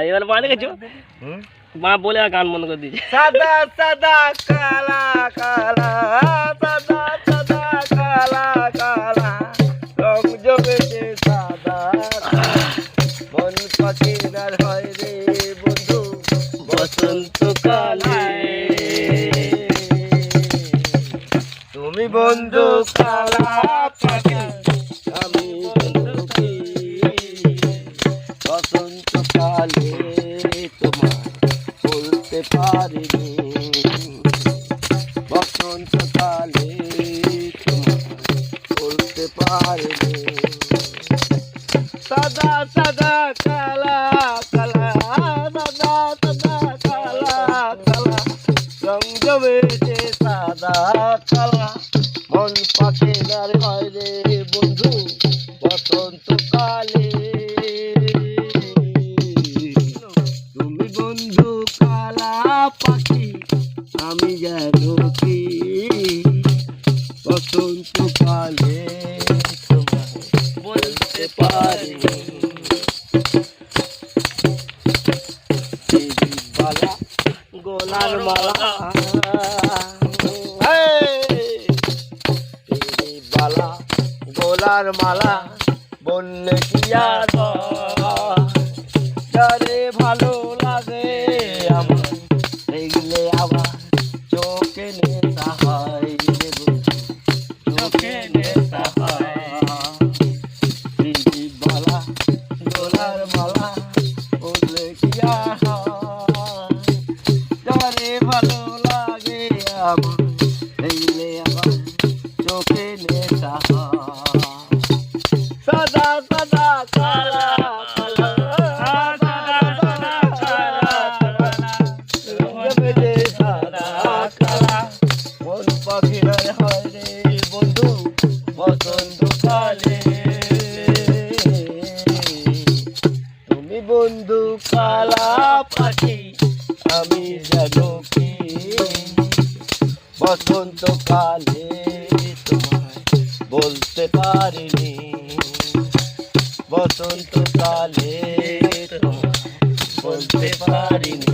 এবার মা দেখেছো মা বলে গান বন্ধ করে দিয়েছে। সাদা সাদা কালা কালা সাদা সাদা কালা কালা রং জমেছে সাদা মন পাখিরার হয় রে বন্ধু বসন্তকালে তুমি বন্ধু কালা পাখি আমি বন্ধু কি বসন্তকালে তোমার বলতে পারিনি বসন্তকালে তোমার বলতে পারিনি সাদা সাদা কালা কালা সাদা সাদা কালা কালা রং জমেছে সাদা কালা মন পাখিরার হয় রে বন্ধু বসন্তকালে তুমি বন্ধু কালা পাখি আমি জানো কি বসন্তকালে তোমায় বলতে পারি বালা গোলার মালা বালা গোলার মালা বললে কি আর যারে ভালো লাগে আমার দেখলে আবার চোখে নেশা হয় রে বন্ধু চোখে নেশা হয় বালা গোলার মালা বললে কি আর যারে ভালো লাগে আমার দেখলে আবার চোখে নেশা হয় সাদা সাদা কালা কালা সাদা সাদা কালা কালা জমেছে সাদা কালা মন পাখিরার হয় রে বন্ধু বসন্তকালে তুমি বন্ধু কালা পাখি আমি জানো কি বসন্তকালে তোমায় বলতে পারিনি বসন্তকালে তোমায় বলতে পারিনি।